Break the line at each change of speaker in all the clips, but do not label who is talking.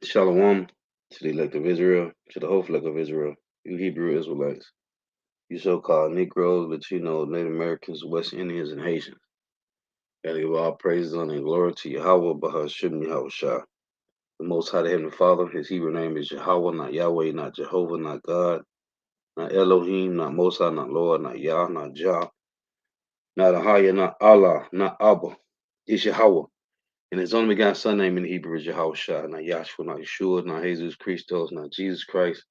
Shalom to the elect of Israel, to the whole flock of Israel, you Hebrew Israelites, you so-called Negroes, Latinos, Native Americans, West Indians, and Haitians. Gotta give all praises, honor, and glory to Yahweh, Bahashim Yahweh Shah. The Most High, the Heavenly Father, his Hebrew name is Yahweh, not Yahweh, not Jehovah, not God, not Elohim, not Most High, not Lord, not Yah, not Jah, not Ahaya, not Allah, not Abba. It's Yahweh. And his only begotten son name in Hebrew is Yahweh Shah, not Yahshua, not Yeshua, not Jesus Christos, not Jesus Christ,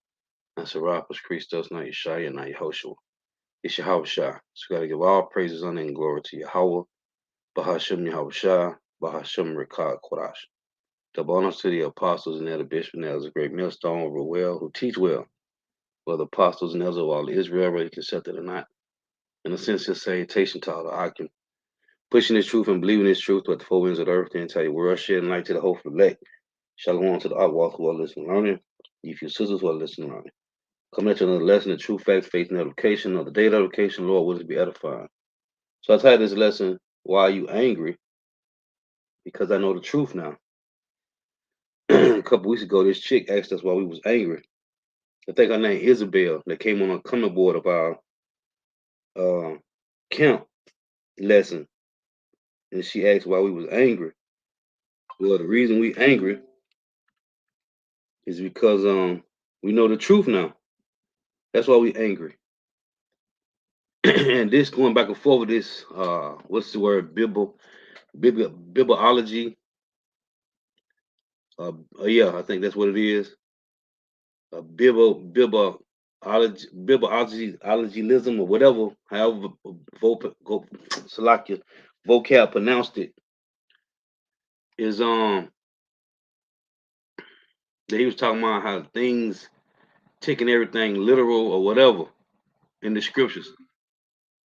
not Serapis Christos, not Yeshua, not Yehoshua. It's Yahweh Shah. So we got to give all praises, honor, and glory to Yahweh, Bahashim Yahweh Shah, Bahashim Rekah Kodash. Double honors to the apostles and the bishop and elders, a great millstone over well, who teach well, whether apostles and elders of all Israel, whether accepted or not. In a sincere salutation to all the Akim, pushing this truth and believing this truth with the four winds of the earth, the entire world, shedding light to the hopeful elect. Shalom to the Akwal who are listening and learning. You few sisters who are listening and learning. Coming at you another lesson of true facts, faith, and edification, of the day of edification, Lord, will be edifying. So I titled this lesson, Why Are You Angry? Because I know the truth now. A couple weeks ago, this chick asked us why we was angry. I think her name Isabel, that came on a comment board of our camp lesson. And she asked why we was angry. Well, the reason we angry is because we know the truth now. That's why we angry. And this going back and forth with this what's the word, bibliology. Yeah, I think that's what it is. Bibliologyism or whatever, however Salakia vocab pronounced it, is that he was talking about how things taking everything literal or whatever in the scriptures.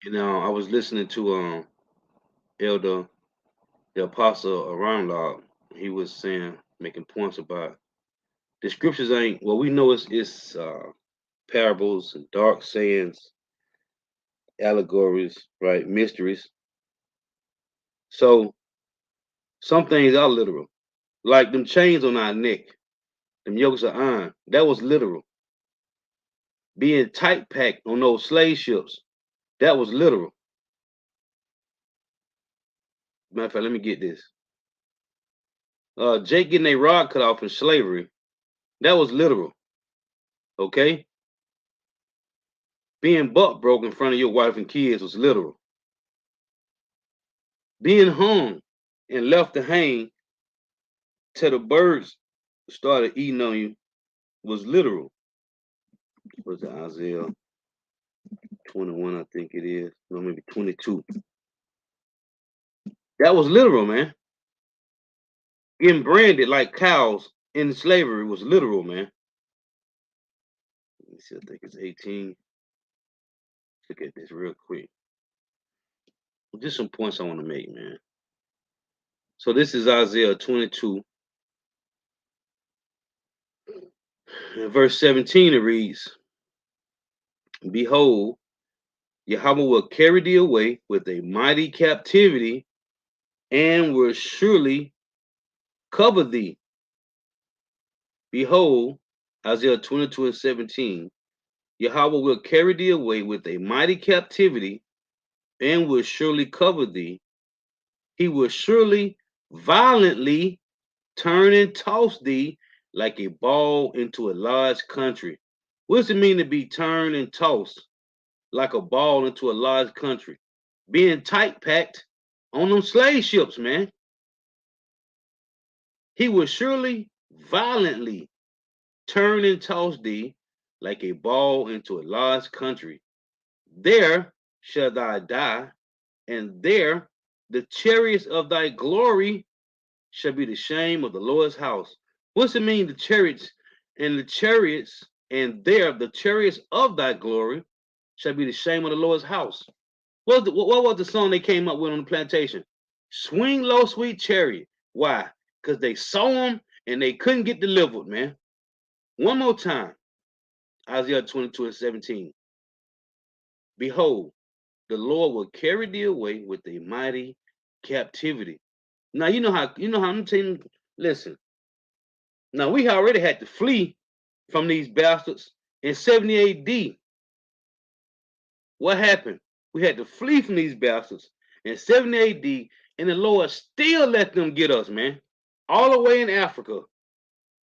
You know, I was listening to Elder the Apostle Aramlog. He was saying, making points about the scriptures ain't well. We know it's parables and dark sayings, allegories, right? Mysteries. So some things are literal, like them chains on our neck, them yokes of iron. That was literal. Being tight packed on those slave ships, that was literal. Matter of fact, let me get this. Jake getting a rod cut off in slavery, that was literal. Okay? Being butt broke in front of your wife and kids was literal. Being hung and left to hang till the birds started eating on you was literal. Was it Isaiah 21, I think it is. No, maybe 22. That was literal, man. Getting branded like cows in slavery was literal, man. Let me see, I think it's 18. Look at this real quick. Just some points I want to make, man. So this is Isaiah 22. In verse 17 it reads, Behold, Yahweh will carry thee away with a mighty captivity and will surely cover thee. Behold, Isaiah 22 and 17, Yahweh will carry thee away with a mighty captivity and will surely cover thee. He will surely violently turn and toss thee like a ball into a large country. What does it mean to be turned and tossed like a ball into a large country? Being tight packed on them slave ships, man. He will surely violently turn and toss thee like a ball into a large country. There shall thou die, and there the chariots of thy glory shall be the shame of the Lord's house. What's it mean, the chariots and there the chariots of thy glory shall be the shame of the Lord's house? What was the song they came up with on the plantation? Swing low, sweet chariot. Why? Because they saw them and they couldn't get delivered, man. One more time. Isaiah 22 and 17. Behold, the Lord will carry thee away with a mighty captivity. Now you know how I'm telling you, listen. Now we already had to flee from these bastards in 70 AD. What happened? We had to flee from these bastards in 70 AD, and the Lord still let them get us, man. All the way in Africa.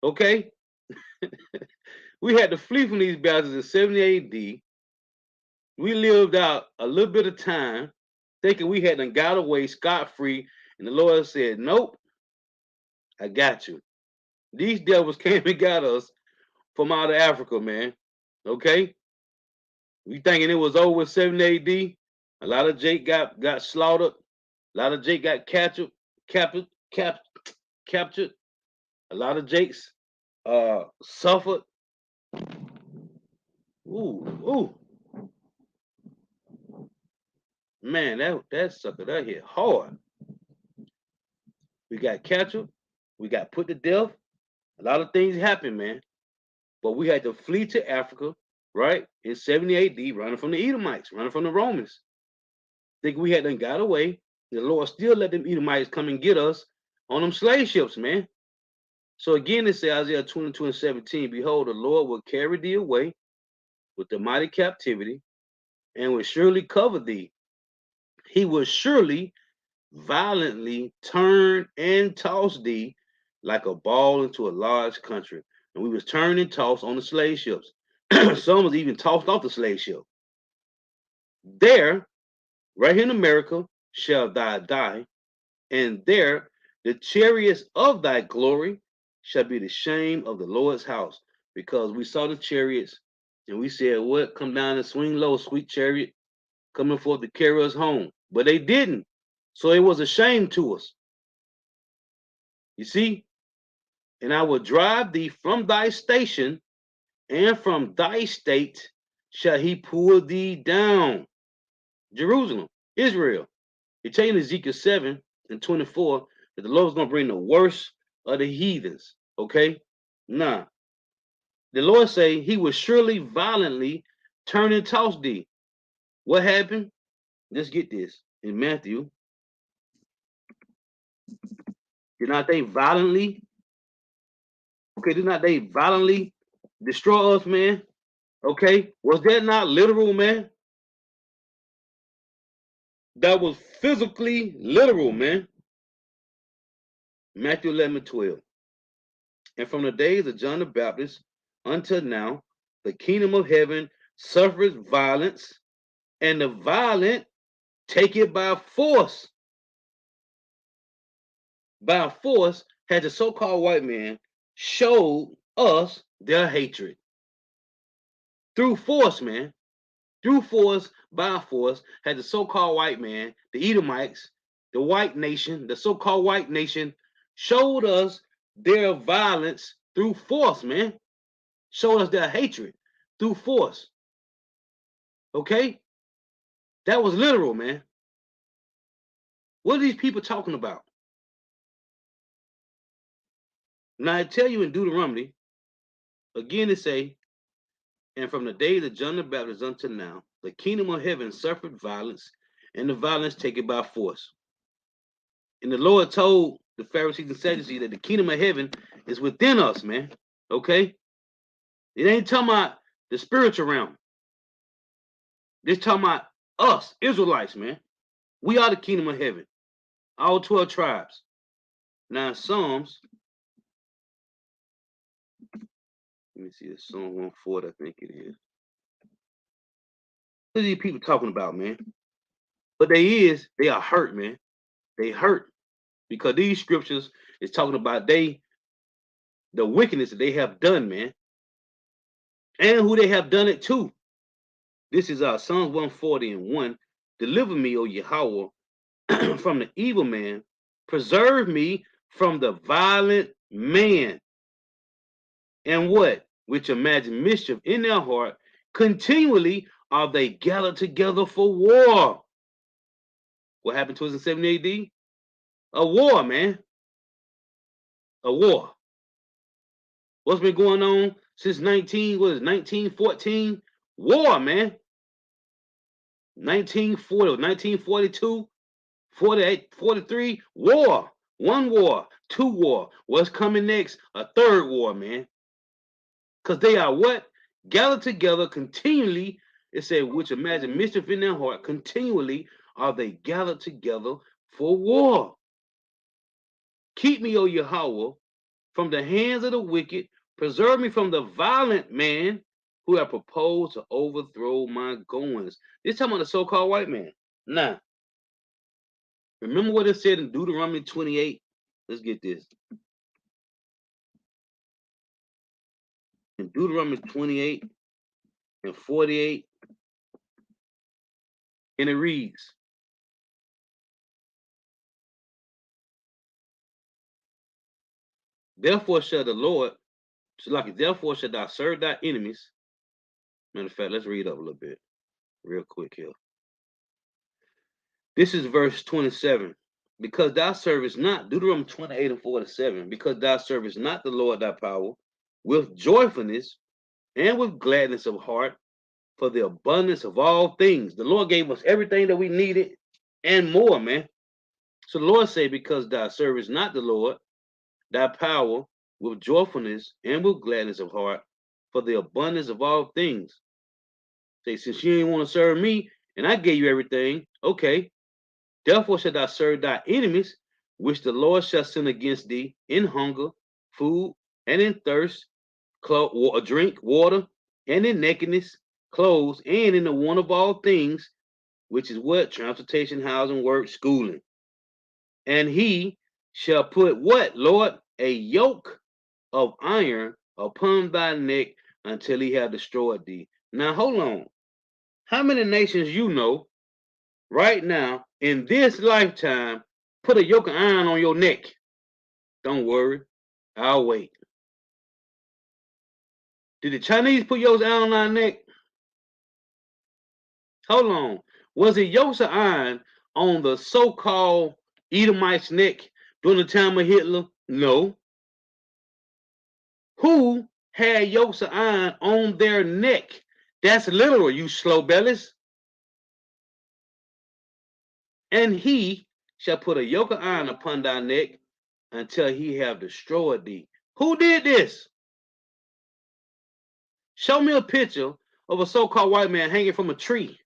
Okay? We had to flee from these bastards in 70 AD. We lived out a little bit of time thinking we had done got away scot-free, and the Lord said, nope, I got you. These devils came and got us from out of Africa, man. Okay? We thinking it was over with 70 AD. A lot of Jake got slaughtered. A lot of Jake got captured. Captured. A lot of Jakes suffered. Ooh. Man, that sucker that hit hard. We got captured. We got put to death. A lot of things happened, man. But we had to flee to Africa, right? In 70 AD, running from the Edomites, running from the Romans. Think we had done got away. The Lord still let them Edomites come and get us on them slave ships, man. So again, it says Isaiah 22 and 17, behold, the Lord will carry thee away with the mighty captivity and will surely cover thee. He will surely violently turn and toss thee like a ball into a large country. And we was turned and tossed on the slave ships. Some was even tossed off the slave ship. There, right here in America, shall thou die, and there the chariots of thy glory shall be the shame of the Lord's house. Because we saw the chariots and we said, what? Come down and swing low, sweet chariot, coming forth to carry us home. But they didn't. So it was a shame to us. You see? And I will drive thee from thy station, and from thy state shall he pull thee down. Jerusalem, Israel. It tell you in Ezekiel 7 and 24 that the Lord's going to bring the worst of the heathens. Okay? Nah. The Lord say he will surely violently turn and toss thee. What happened? Let's get this. In Matthew, did not they violently, did not they violently destroy us, man? Okay? Was that not literal, man? That was physically literal, man. Matthew 11 and 12. And from the days of John the Baptist until now, the kingdom of heaven suffers violence, and the violent take it by force. By force has the so-called white man showed us their hatred. Through force, man. Through force, by force, has the so-called white man, the Edomites, the white nation, the so-called white nation, showed us their violence through force, man. Showed us their hatred through force. Okay? That was literal, man. What are these people talking about? Now I tell you in Deuteronomy, again it say, and from the days of John the Baptist until now, the kingdom of heaven suffered violence, and the violence taken by force. And the Lord told the Pharisees and Sadducees that the kingdom of heaven is within us, man. Okay? It ain't talking about the spiritual realm. This talking about us, Israelites, man. We are the kingdom of heaven. All 12 tribes. Now Psalms, let me see, it's Psalm 140, I think it is. What are these people talking about, man? But they are hurt, man. They hurt because these scriptures is talking about the wickedness that they have done, man, and who they have done it to. This is Psalms 140 and 1. Deliver me, O Yahweh, from the evil man. Preserve me from the violent man. And what? Which imagine mischief in their heart. Continually are they gathered together for war. What happened to us in 70 AD? A war, man. A war. What's been going on since 1914? War, man. 1940, 1942, 48, 43, war. One war, two war. What's coming next? A third war, man. Because they are what? Gathered together continually. It said, which imagine mischief in their heart. Continually are they gathered together for war. Keep me, O Yahweh, from the hands of the wicked. Preserve me from the violent man who have proposed to overthrow my goings. This talking about the so-called white man. Now, remember what it said in Deuteronomy 28? Let's get this. In Deuteronomy 28 and 48, and it reads, therefore shall the Lord, therefore shall thou serve thy enemies. Matter of fact, let's read up a little bit real quick here. This is verse 27. Because thou servest not, Deuteronomy 28 and 47, because thou servest not the Lord thy power with joyfulness and with gladness of heart for the abundance of all things. The Lord gave us everything that we needed and more, man. So the Lord say, because thou servest not the Lord thy power with joyfulness and with gladness of heart for the abundance of all things. Say, since you ain't want to serve me and I gave you everything, okay. Therefore shalt thou serve thy enemies, which the Lord shall send against thee in hunger, food, and in thirst, drink, water, and in nakedness, clothes, and in the want of all things, which is what? Transportation, housing, work, schooling. And he shall put what, Lord? A yoke of iron upon thy neck until he have destroyed thee. Now hold on. How many nations you know right now in this lifetime put a yoke of iron on your neck? Don't worry, I'll wait. Did the Chinese put yoke of iron on our neck? Hold on. Was it yokes of iron on the so-called Edomite's neck during the time of Hitler? No. Who had yokes of iron on their neck? That's literal, you slow bellies. And he shall put a yoke of iron upon thy neck until he have destroyed thee. Who did this? Show me a picture of a so-called white man hanging from a tree.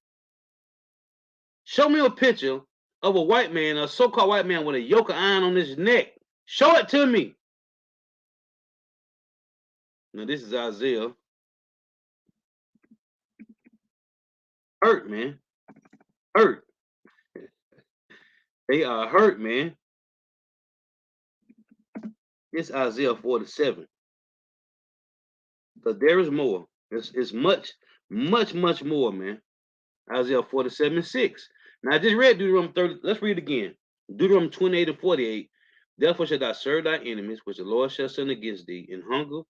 Show me a picture of a white man, a so-called white man with a yoke of iron on his neck. Show it to me. Now this is Isaiah. Hurt, man. Hurt. They are hurt, man. It's Isaiah 47. But there is more. It's much, much, much more, man. Isaiah 47:6. Now I just read Deuteronomy 30. Let's read it again. Deuteronomy 28 and 48. Therefore shalt thou serve thy enemies, which the Lord shall send against thee, in hunger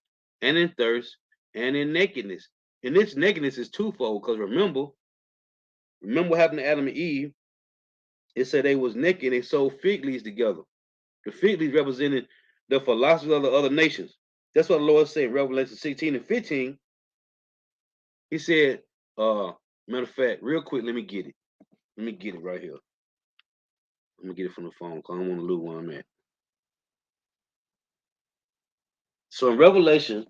and in thirst and in nakedness. And this nakedness is twofold, because remember what happened to Adam and Eve? It said they was naked, they sewed fig leaves together. The fig leaves represented the philosophies of the other nations. That's what the Lord said in Revelation 16 and 15. He said, matter of fact, real quick, let me get it. Let me get it right here. Let me get it from the phone because I don't want to lose where I'm at. So in Revelation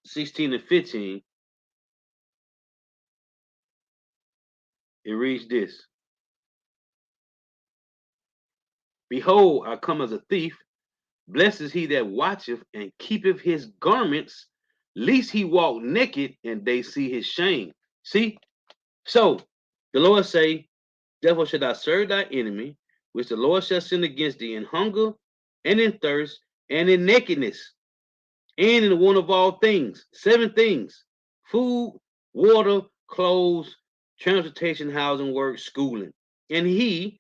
16 and 15, it reads this. Behold, I come as a thief. Blessed is he that watcheth and keepeth his garments, lest he walk naked and they see his shame. See? So the Lord say, therefore shalt thou serve thy enemy, which the Lord shall send against thee in hunger and in thirst and in nakedness and in the want of all things. 7 things: food, water, clothes, transportation, housing, work, schooling. And he,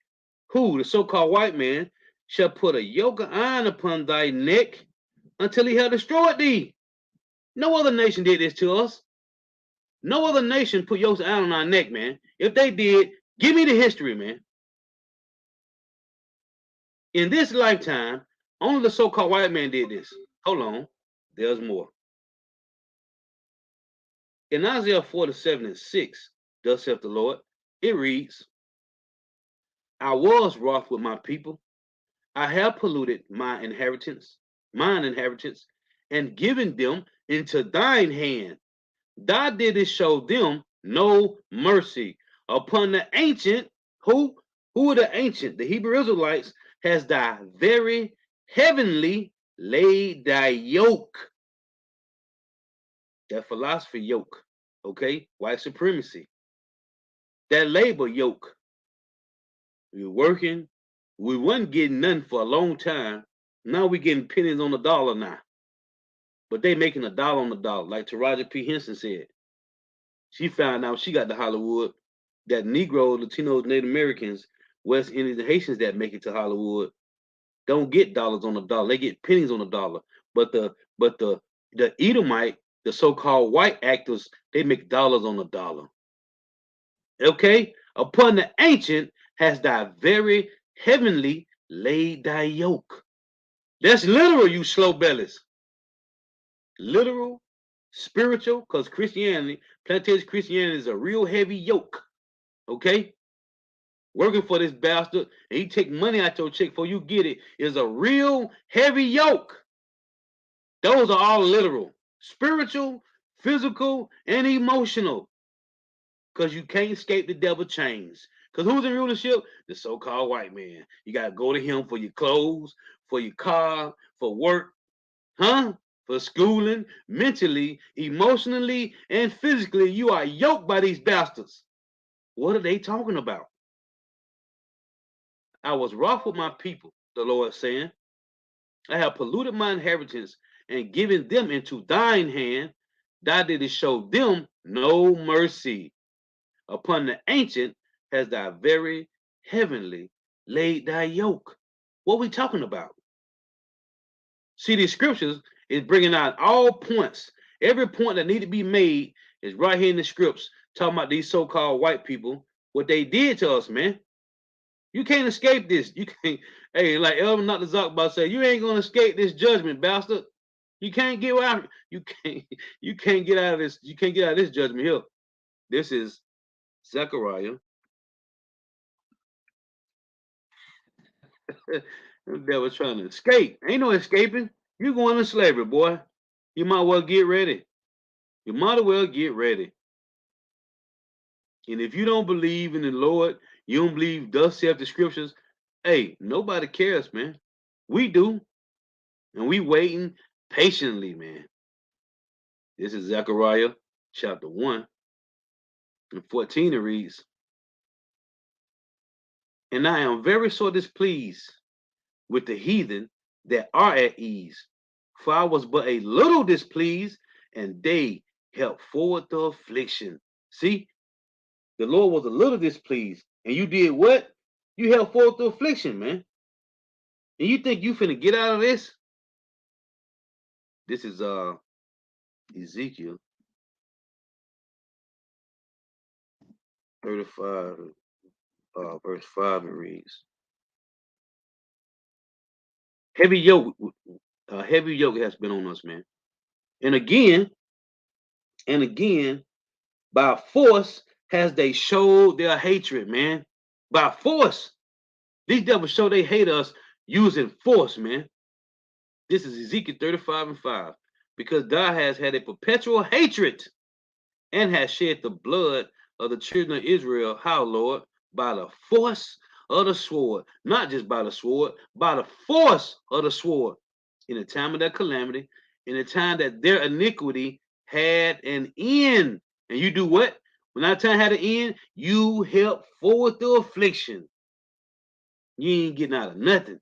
who, the so-called white man, shall put a yoke of iron upon thy neck until he have destroyed thee. No other nation did this to us. No other nation put yokes of iron on our neck, man. If they did, give me the history, man. In this lifetime, only the so-called white man did this. Hold on. There's more. In Isaiah 47 and 6, thus saith the Lord, it reads, I was wroth with my people, I have polluted mine inheritance, and given them into thine hand. Thou didst show them no mercy. Upon the ancient, who are the ancient? The Hebrew Israelites has thy very heavenly laid thy yoke. That philosophy yoke, okay? White supremacy. That labor yoke. We were working, we wasn't getting nothing for a long time. Now we getting pennies on the dollar now. But they making $1 on the dollar, like Taraji P. Henson said. She found out she got to Hollywood that Negroes, Latinos, Native Americans, West Indians, and Haitians that make it to Hollywood don't get dollars on the dollar. They get pennies on the dollar. But the Edomite, the so-called white actors, they make dollars on the dollar. Okay? Upon the ancient has thy very heavenly laid thy yoke. That's literal, you slow bellies. Literal, spiritual, because Christianity, plantation Christianity is a real heavy yoke. Okay? Working for this bastard, and he take money out your check before you get it, is a real heavy yoke. Those are all literal, spiritual, physical, and emotional. Because you can't escape the devil chains. Because who's in rulership? The so-called white man. You got to go to him for your clothes, for your car, for work, huh? For schooling, mentally, emotionally, and physically. You are yoked by these bastards. What are they talking about? I was wroth with my people, the Lord is saying. I have polluted my inheritance and given them into thine hand. Thou didst show them no mercy. Upon the ancient has thy very heavenly laid thy yoke. What are we talking about? See, these scriptures is bringing out all points. Every point that need to be made is right here in the scripts, talking about these so-called white people, what they did to us, man. You can't escape this. You can't. Hey, like Elvin not the Zuckbot say, you ain't gonna escape this judgment, bastard. You can't get out. You can't. You can't get out of this. You can't get out of this judgment here. This is Zechariah. The devil's trying to escape. Ain't no escaping. You going to slavery, boy. You might well get ready. You might as well get ready. And if you don't believe in the Lord, you don't believe thus saith the scriptures. Hey, nobody cares, man. We do. And we waiting patiently, man. This is Zechariah chapter 1 and 14. It reads, and I am very sore displeased with the heathen that are at ease. For I was but a little displeased, and they helped forward the affliction. See, the Lord was a little displeased, and you did what? You helped forward the affliction, man. And you think you finna get out of this? This is Ezekiel 35, verse 5. It reads, heavy yoke, heavy yoke has been on us, man. And again, by force has they showed their hatred, man. By force. These devils show they hate us using force, man. This is Ezekiel 35 and 5. Because thou hast had a perpetual hatred and has shed the blood of the children of Israel. How, Lord? By the force of the sword. Not just by the sword, by the force of the sword. In the time of that calamity, in the time that their iniquity had an end. And you do what? When that time had an end, you help forward the affliction. You ain't getting out of nothing.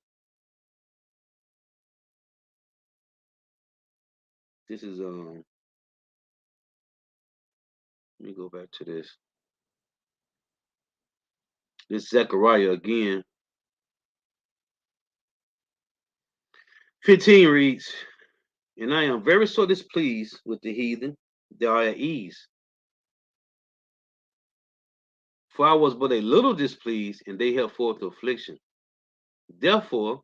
This is let me go back to this. This Zechariah again. 15 reads, and I am very sore displeased with the heathen that are at ease. For I was but a little displeased, and they held forth the affliction. Therefore,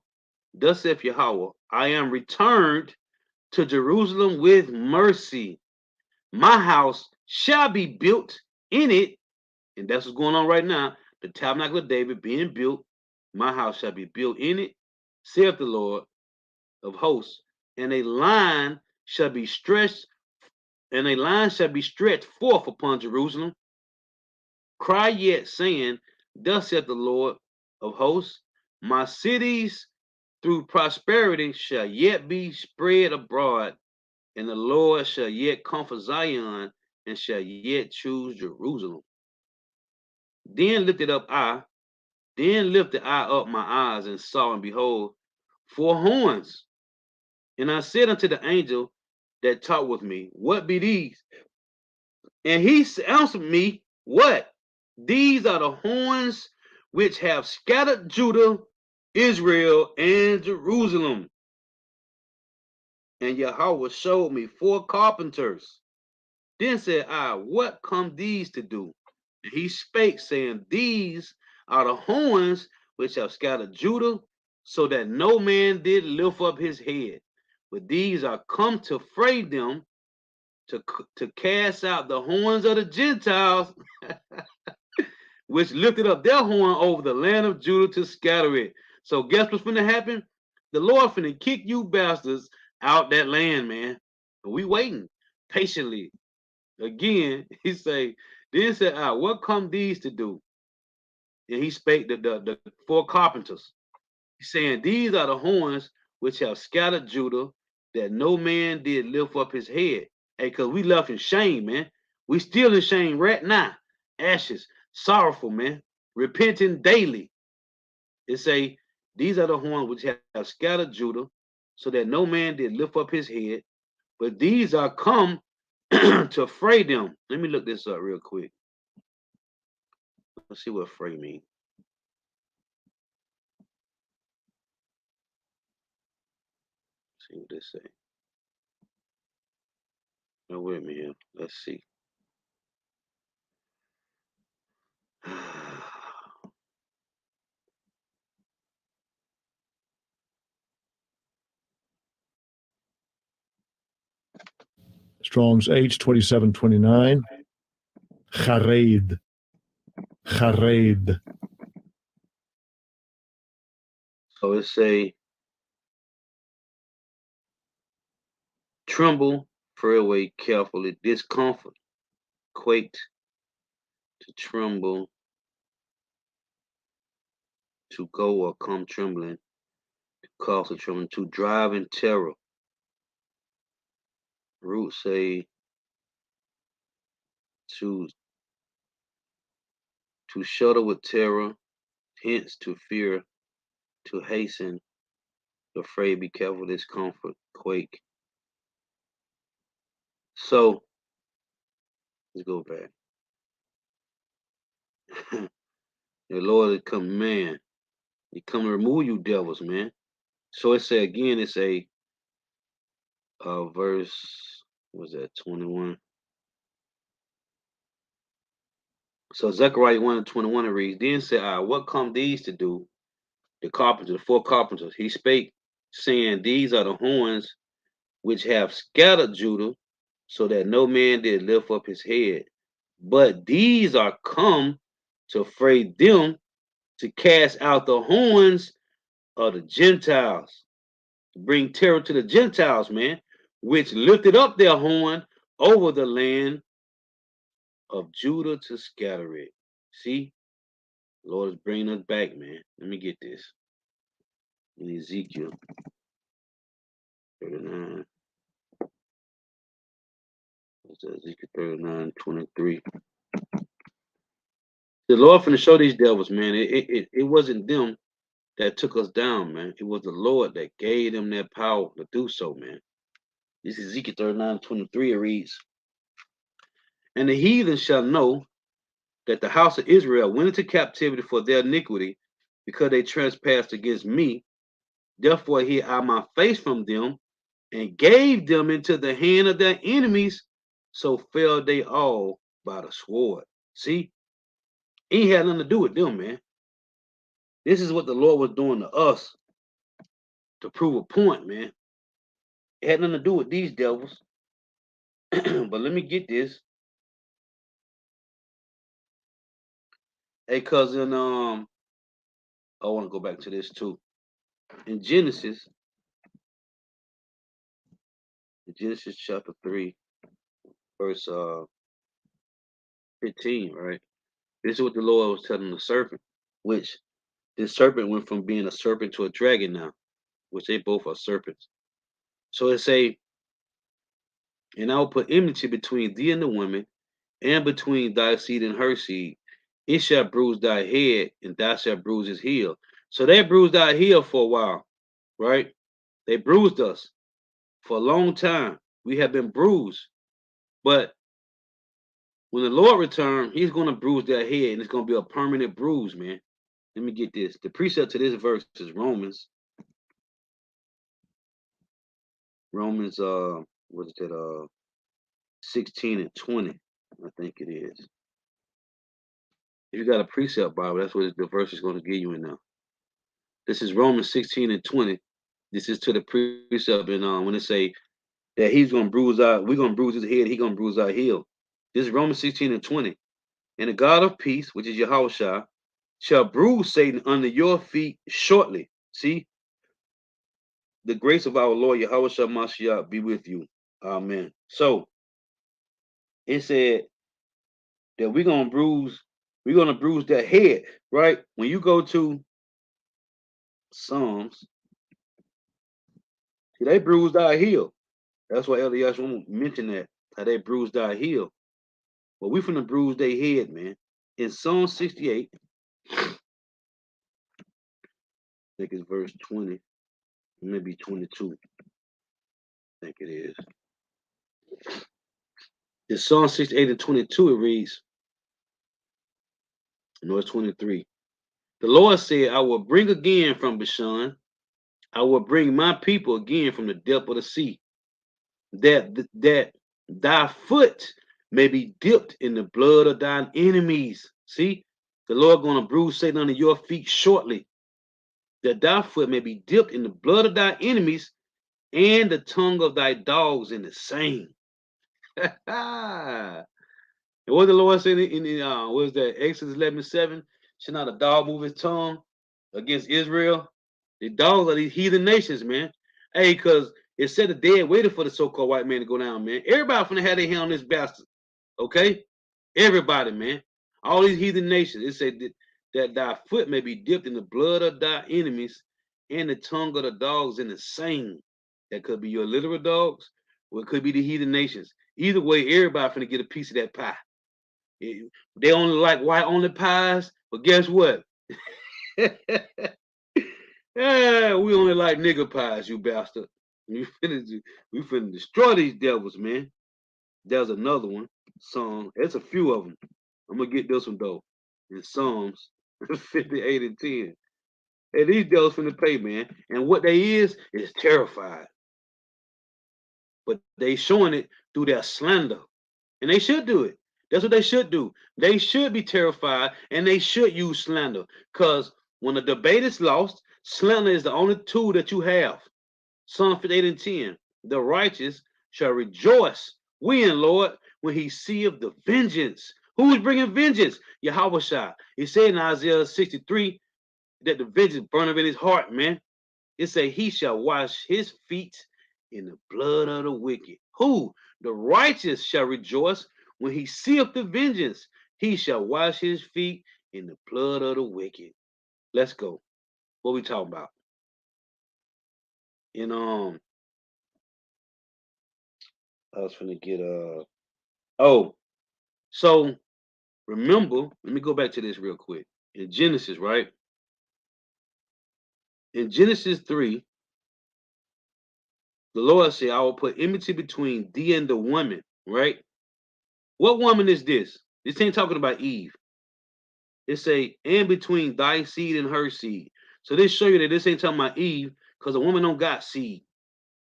thus saith Yahweh, I am returned to Jerusalem with mercy. My house shall be built in it, and that's what's going on right now. The tabernacle of David being built. My house shall be built in it, saith the Lord of hosts, and a line shall be stretched, forth upon Jerusalem. Cry yet, saying, thus saith the Lord of hosts, my cities through prosperity shall yet be spread abroad, and the Lord shall yet comfort Zion, and shall yet choose Jerusalem. Then lifted I up my eyes, and saw, and behold, 4 horns. And I said unto the angel that talked with me, what be these? And he answered me, what? These are the horns which have scattered Judah, Israel, and Jerusalem. And Yahweh showed me 4 carpenters. Then said I, what come these to do? And he spake, saying, these are the horns which have scattered Judah, so that no man did lift up his head. But these are come to fray them, to cast out the horns of the Gentiles, which lifted up their horn over the land of Judah to scatter it. So guess what's finna happen? The Lord finna kick you bastards out that land, man. And we waiting patiently. Again, he say, then said I, what come these to do? And he spake the 4 carpenters. He's saying, these are the horns which have scattered Judah, that no man did lift up his head. Hey, because we left in shame, man. We still in shame right now. Ashes, sorrowful, man. Repenting daily. It say, these are the horns which have scattered Judah, so that no man did lift up his head. But these are come to fray them. Let me look this up real quick. Let's see what fray means. See what they say. Now wait a minute. Let's see.
Strong's H2729. Chared. Chared.
So it say, tremble, fray away carefully, discomfort, quaked, to tremble, to go or come trembling, to cause a trembling, to drive in terror. Root say to shudder with terror, hence to fear, to hasten, to afraid, be careful, discomfort, quake. So let's go back. The Lord is come, man. He come to remove you devils, man. So it say again, it's a verse, what was that, 21? So Zechariah 1:21 it reads, then said I, what come these to do? The carpenter, the 4 carpenters. He spake, saying, these are the horns which have scattered Judah, so that no man did lift up his head. But these are come to fray them, to cast out the horns of the Gentiles, to bring terror to the Gentiles, man, which lifted up their horn over the land of Judah to scatter it. See, the Lord is bringing us back, man. Let me get this. In Ezekiel 39. Ezekiel 39:23. The Lord finna show these devils, man. It wasn't them that took us down, man. It was the Lord that gave them that power to do so, man. This is Ezekiel 39:23. It reads, and the heathen shall know that the house of Israel went into captivity for their iniquity, because they trespassed against me. Therefore hid I my face from them, and gave them into the hand of their enemies, so fell they all by the sword. See, he had nothing to do with them, man. This is what the Lord was doing to us to prove a point, man. It had nothing to do with these devils. But let me get this. Hey, cousin, I want to go back to this too. in Genesis chapter 3, verse 15, right? This is what the Lord was telling the serpent, which this serpent went from being a serpent to a dragon now, which they both are serpents. So it say, and I will put enmity between thee and the woman, and between thy seed and her seed. It shall bruise thy head, and thou shalt bruise his heel. So they bruised our heel for a while, right? They bruised us for a long time. We have been bruised. But when the Lord returns, he's going to bruise their head, and it's going to be a permanent bruise, man. Let me get this. The precept to this verse is Romans, what is that? 16 and 20, I think it is. If you got a precept Bible, that's what the verse is going to give you in now. This is Romans 16 and 20. This is to the precept, and when it say that he's going to bruise out, we're going to bruise his head, he's going to bruise our heel. This is Romans 16 and 20. And the God of peace, which is Yahushua, shall bruise Satan under your feet shortly. See, the grace of our Lord Yahushua Mashiach be with you. Amen. So it said that we're gonna bruise that head, right? When you go to Psalms, see, they bruised our heel. That's why Elias mentioned that, how they bruised our heel. But we finna bruise their head, man. In Psalm 68, I think it's verse 20, maybe 22. I think it is. In Psalm 68 and 22, it reads, no, it's 23. The Lord said, I will bring again from Bashan, I will bring my people again from the depth of the sea, that thy foot may be dipped in the blood of thine enemies. See, the Lord gonna bruise Satan under your feet shortly, that thy foot may be dipped in the blood of thy enemies, and the tongue of thy dogs in the same. And what the Lord said in what was that, Exodus 11:7? Should not a dog move his tongue against Israel? The dogs are these heathen nations, man. Hey, because it said the dead waited for the so-called white man to go down, man. Everybody finna have their hand on this bastard. Okay? Everybody, man. All these heathen nations. It said that thy foot may be dipped in the blood of thy enemies, and the tongue of the dogs in the same. That could be your literal dogs, or it could be the heathen nations. Either way, everybody finna get a piece of that pie. They only like white only pies, but guess what? Yeah, we only like nigger pies, you bastard. We finna destroy these devils, man. There's another one. Song. There's a few of them. I'm gonna get this one though. In Psalms 58 and 10. Hey, these devils finna pay, man. And what they is terrified. But they showing it through their slander. And they should do it. That's what they should do. They should be terrified and they should use slander. Because when a debate is lost, slander is the only tool that you have. Psalm 58 and 10. The righteous shall rejoice. When, Lord, when he seeth the vengeance. Who's bringing vengeance? Yahushua. He said in Isaiah 63 that the vengeance burneth in his heart, man. It say he shall wash his feet in the blood of the wicked. Who? The righteous shall rejoice when he seeth the vengeance. He shall wash his feet in the blood of the wicked. Let's go. What we talking about? In I was finna get so remember, let me go back to this real quick. In Genesis, right? In Genesis 3, the Lord said, I will put enmity between thee and the woman, right? What woman is this? This ain't talking about Eve. It say, and between thy seed and her seed. So this show you that this ain't talking about Eve, because a woman don't got seed.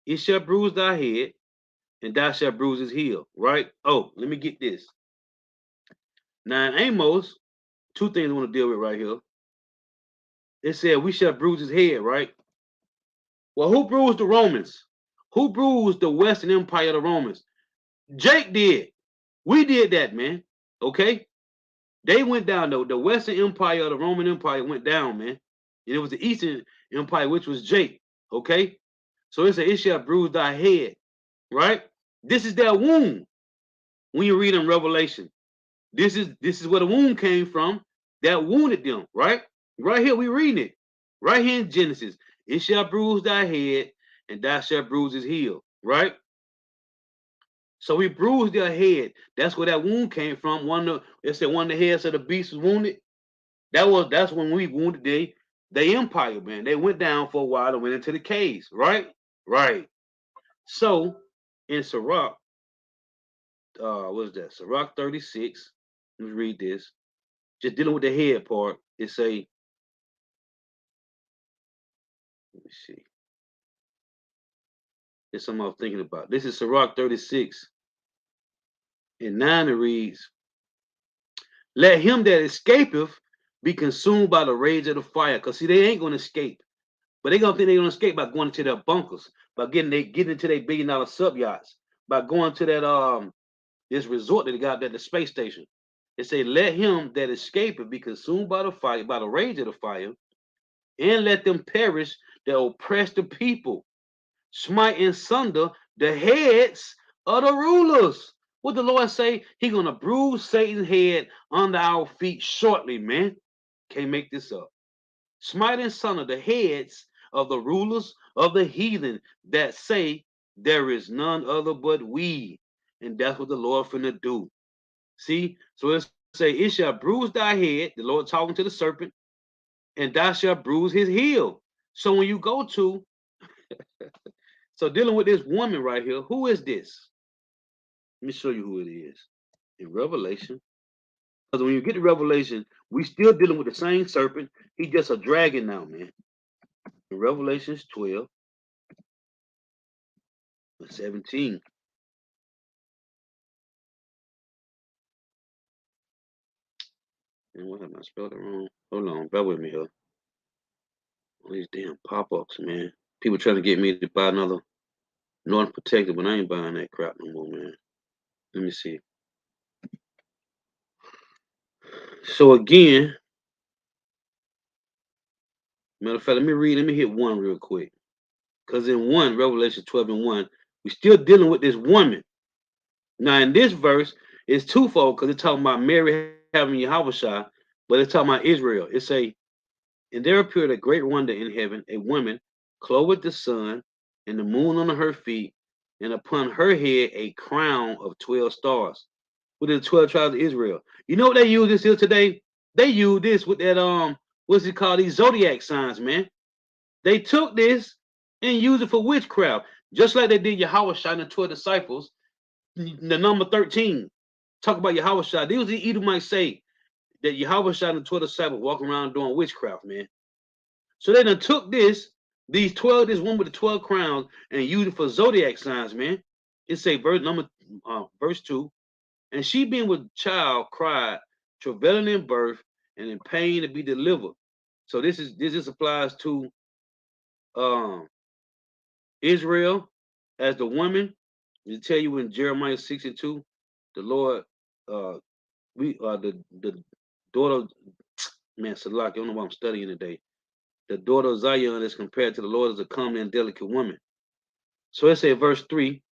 It shall bruise thy head, and thou shalt bruise his heel, right? Oh, let me get this. Now in Amos, two things I want to deal with right here. It said, we shall bruise his head, right? Well, who bruised the Romans? Who bruised the Western Empire of the Romans? Jake did. We did that, man. Okay? They went down, though. The Western Empire of the Roman Empire went down, man. And it was the Eastern, empire, which was Jake. Okay, so it said, "It shall bruise thy head." Right? This is their wound. When you read in Revelation, this is where the wound came from. That wounded them. Right? Right here we reading it. Right here in Genesis, it shall bruise thy head, and thou shalt bruise his heel. Right? So he bruised their head. That's where that wound came from. It said one of the heads of the beast was wounded. That's when we wounded the empire, man. They went down for a while and went into the caves, right? Right. So in Sirach, what is that? Sirach 36. Let's read this. Just dealing with the head part. It say, let me see. There's something I was thinking about. This is Sirach 36. In 9 it reads, "Let him that escapeth be consumed by the rage of the fire." Because see, they ain't gonna escape. But they're gonna think they're gonna escape by going into their bunkers, by getting into their $1 billion sub yachts, by going to that this resort that they got at the space station. It say, "Let him that escapeth be consumed by the fire, by the rage of the fire, and let them perish that oppress the people, smite in sunder the heads of the rulers." What the Lord say? He gonna bruise Satan's head under our feet shortly, man. Can't make this up. Smite in sunder the heads of the rulers of the heathen that say there is none other but we. And that's what the Lord finna do. See? So it say, "It shall bruise thy head," the Lord talking to the serpent, "and thou shalt bruise his heel." So when you go to, so dealing with this woman right here, who is this? Let me show you who it is. In Revelation. Because when you get to Revelation, we still dealing with the same serpent. He's just a dragon now, man. In Revelations 12, 17. And what happened? I spelled it wrong. Hold on, bear with me here. All these damn pop-ups, man. People trying to get me to buy another Norton Protector, but I ain't buying that crap no more, man. Let me see. So again, matter of fact, let me hit 1 real quick. Because in 1, Revelation 12 and 1, we're still dealing with this woman. Now in this verse, it's twofold because it's talking about Mary having Yahushua, but it's talking about Israel. It say, "And there appeared a great wonder in heaven, a woman clothed with the sun, and the moon on her feet, and upon her head a crown of 12 stars." With the 12 tribes of Israel. You know what they use this here today? They use this with that what's it called? These zodiac signs, man. They took this and used it for witchcraft, just like they did Yahushua and the 12 disciples. The number 13. Talk about Yahushua. These the Edomites say that Yahushua and the 12 disciples walking around doing witchcraft, man. So they done took this one with the 12 crowns, and used it for zodiac signs, man. It say verse 2. "And she being with child cried, travailing in birth, and in pain to be delivered." So this just applies to Israel as the woman. To tell you in Jeremiah 6 and 2, the Lord, we are the daughter, man, Salak, I don't know what I'm studying today. The daughter of Zion is compared to the Lord as a comely and delicate woman. So it says, verse 3,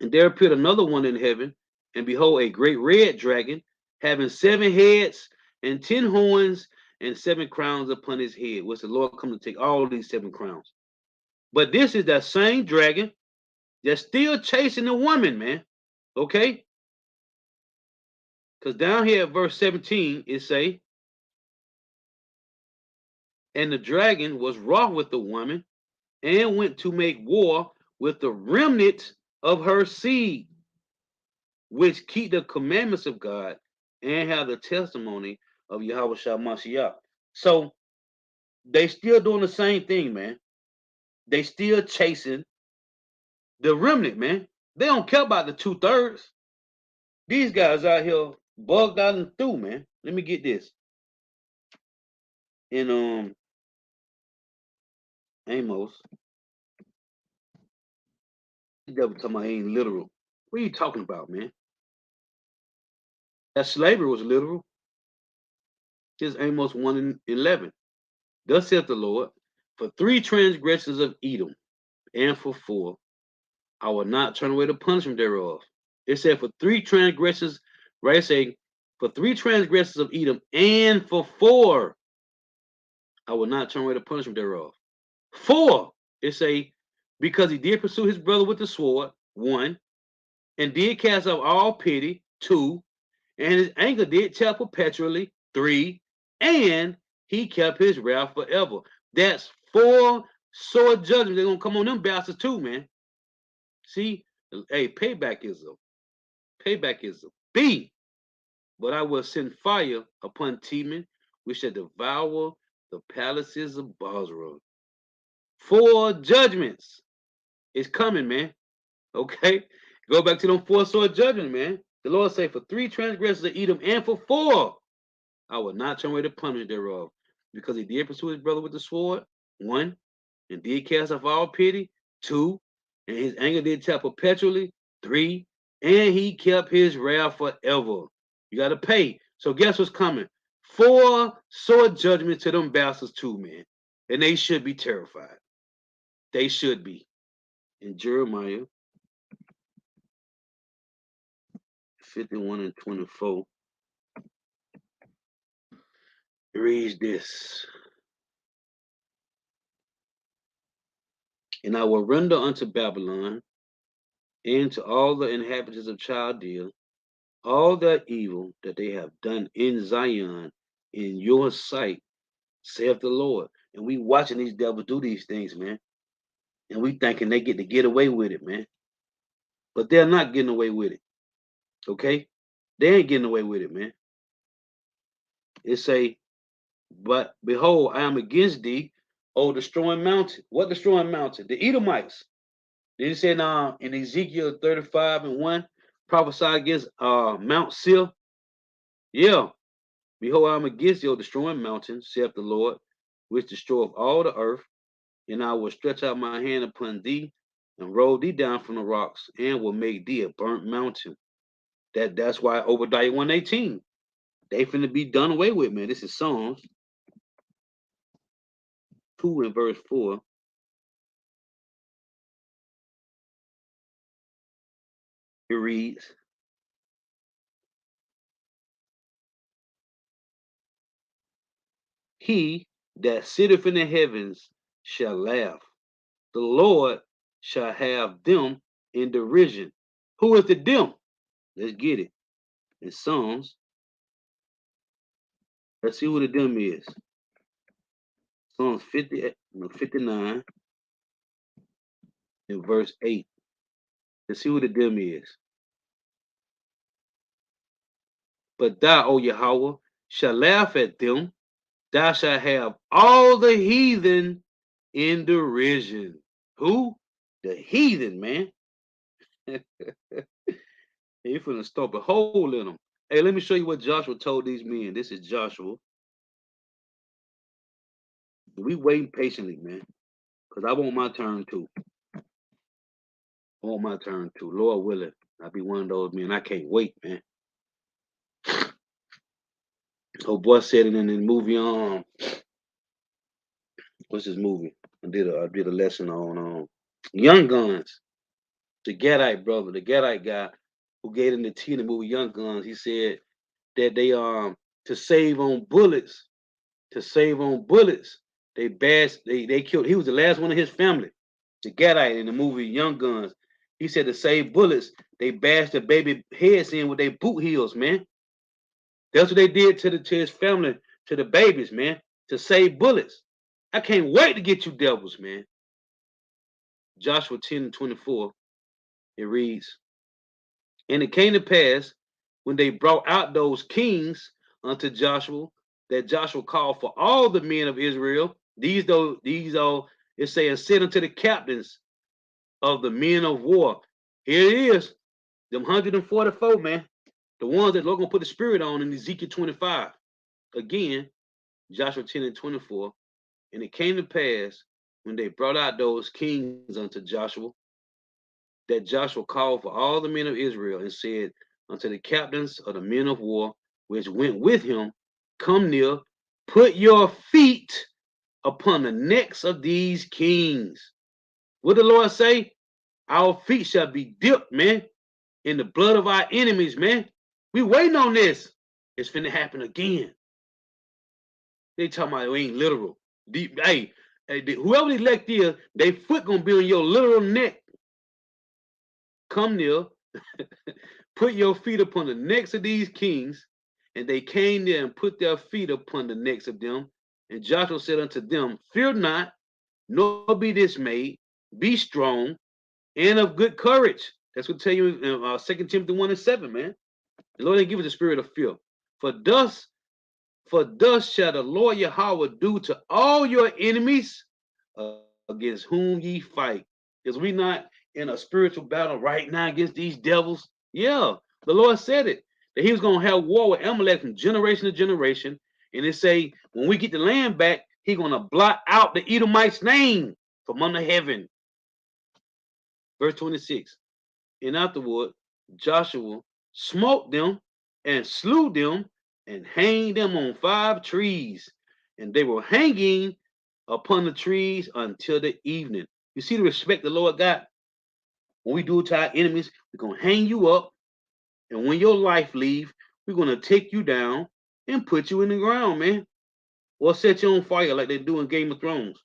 "And there appeared another one in heaven, and behold, a great red dragon, having 7 heads and 10 horns, and 7 crowns upon his head," which the Lord come to take all these 7 crowns. But this is that same dragon that's still chasing the woman, man. Okay? Because down here at verse 17, it say, "And the dragon was wroth with the woman, and went to make war with the remnant of her seed, which keep the commandments of God, and have the testimony of Yahweh Shah Mashiach." So they still doing the same thing, man. They still chasing the remnant, man. They don't care about the 2/3. These guys out here bugged out and through, man. Let me get this. In Amos, the devil talking about ain't literal. What are you talking about, man? That slavery was literal. Here's Amos 1 and 11. "Thus saith the Lord, For 3 transgressions of Edom, and for 4, I will not turn away the punishment thereof. It said for 3 transgressions, right? It say for 3 transgressions of Edom, and for 4, I will not turn away the punishment thereof. 4, it say, because he did pursue his brother with the sword, 1, and did cast off all pity, 2, and his anger did tell perpetually, 3, and he kept his wrath forever. That's 4 sword judgments. They're gonna come on them bastards too, man. See, hey, payback is a B. But I will send fire upon Teman, which shall devour the palaces of Basra. 4 judgments is coming, man. Okay, go back to them 4 sword judgments, man. The Lord say, for 3 transgressions of Edom, and for 4, I will not turn away the punishment thereof, because he did pursue his brother with the sword, 1, and did cast off all pity, 2, and his anger did tell perpetually, 3, and he kept his wrath forever. You got to pay. So guess what's coming? 4 sword judgments to them bastards too, man. And they should be terrified. They should be. In Jeremiah 51 and 24, it reads this. And I will render unto Babylon and to all the inhabitants of Chaldea all that evil that they have done in Zion in your sight, saith the Lord. And we watching these devils do these things, man. And we thinking they get to get away with it, man. But they're not getting away with it. Okay? They ain't getting away with it, man. It say, but behold, I am against thee, O destroying mountain. What destroying mountain? The Edomites. Then it said now in Ezekiel 35 and 1, prophesy against Mount Seir. Yeah. Behold, I am against thee, O destroying mountain, saith the Lord, which destroyeth all the earth, and I will stretch out my hand upon thee, and roll thee down from the rocks, and will make thee a burnt mountain. That's why Obadiah 1:18. They finna be done away with, man. This is Psalms 2 and verse 4. It reads, he that sitteth in the heavens shall laugh. The Lord shall have them in derision. Who is the them? Let's get it. In Psalms, let's see who the them is. Psalms 59 and verse 8. Let's see who the them is. But thou, O Yahweh, shall laugh at them. Thou shalt have all the heathen in derision. Who? The heathen, man. You're finna stomp a hole in them. Hey, let me show you what Joshua told these men. This is Joshua. We waiting patiently, man, because I want my turn too. I want my turn too. Lord willing, I'll be one of those men. I can't wait, man. Oh boy said it in the movie. What's this movie? I did a lesson on Young Guns. The Gadite brother, the Gadite guy who gave him the T in the movie Young Guns. He said that they to save on bullets, they killed. He was the last one of his family. The Gadite in the movie Young Guns. He said to save bullets, they bashed the baby heads in with their boot heels, man. That's what they did to his family, to the babies, man, to save bullets. I can't wait to get you devils, man. Joshua 10 and 24, it reads, and it came to pass when they brought out those kings unto Joshua, that Joshua called for all the men of Israel. These it's saying, said unto the captains of the men of war. Here it is, them 144, man. The ones that Lord gonna put the spirit on in Ezekiel 25. Again, Joshua 10 and 24. And it came to pass when they brought out those kings unto Joshua, that Joshua called for all the men of Israel and said unto the captains of the men of war, which went with him, come near, put your feet upon the necks of these kings. What the Lord say? Our feet shall be dipped, man, in the blood of our enemies, man. We waiting on this. It's finna happen again. They talking about it ain't literal. Hey, whoever the elect is, they foot gonna be on your literal neck. Come near, put your feet upon the necks of these kings. And they came there and put their feet upon the necks of them. And Joshua said unto them, fear not, nor be dismayed, be strong and of good courage. That's what tell you in 2 Timothy 1:7, man. The Lord didn't give us the spirit of fear. For thus shall the Lord Yahweh do to all your enemies against whom ye fight. Is we not in a spiritual battle right now against these devils? Yeah, the Lord said it, that he was going to have war with Amalek from generation to generation. And it say, when we get the land back, he's going to blot out the Edomites' name from under heaven. Verse 26. And afterward, Joshua smote them and slew them and hanged them on 5 trees. And they were hanging upon the trees until the evening. You see the respect the Lord got? When we do it to our enemies, we're going to hang you up. And when your life leaves, we're going to take you down and put you in the ground, man. Or set you on fire like they do in Game of Thrones.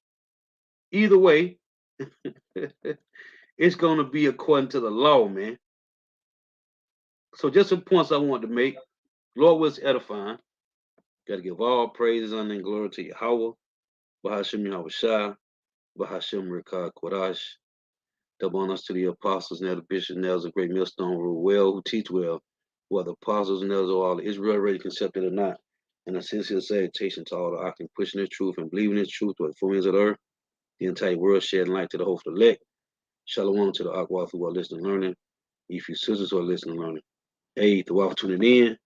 Either way, it's going to be according to the law, man. So just some points I want to make. Lord was edifying. Got to give all praises, honor, and glory to Yahweh. Bahashem Yahweh Shai. Bahashem Rekah Kodash. Double honors to the apostles, now the bishop, nails a great millstone, rule well, who teach well, whether apostles, nails, or all Israel already accepted or not. And a sincere salutation to all the Akim pushing the truth and believing in truth with the full ends of the earth, the entire world shedding light to the whole elect. Shalom to the Akwath who are listening and learning. If you sisters who are listening and learning. Hey, the Waff tuning in.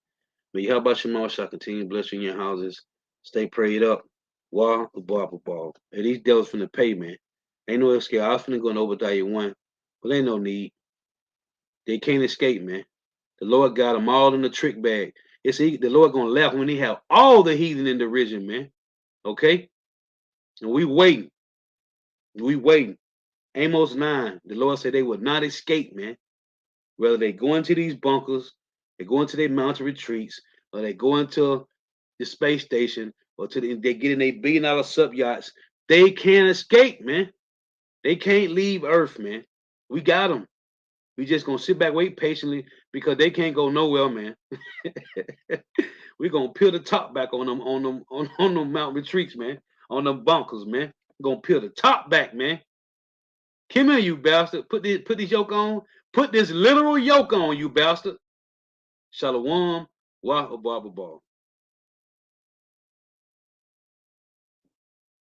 May Yahweh Shemar shall continue to bless you in your houses. Stay prayed up. Wah, ball. Hey, these devils finna pay, man. Ain't no escape. I was finna go in Obadiah 1, but ain't no need. They can't escape, man. The Lord got them all in the trick bag. The Lord gonna laugh when he have all the heathen in the region, man. Okay? And we waiting. Amos 9, the Lord said they would not escape, man. Whether they go into these bunkers, they go into their mountain retreats, or they go into the space station, or they get in their $1 billion sub yachts, they can't escape, man. They can't leave Earth, man. We got them. We just gonna sit back, wait patiently, because they can't go nowhere, man. We're gonna peel the top back on them mountain retreats, man. On them bunkers, man. We're gonna peel the top back, man. Come here, you bastard. Put this yoke on. Put this literal yoke on, you bastard. Shalom, wah, ball.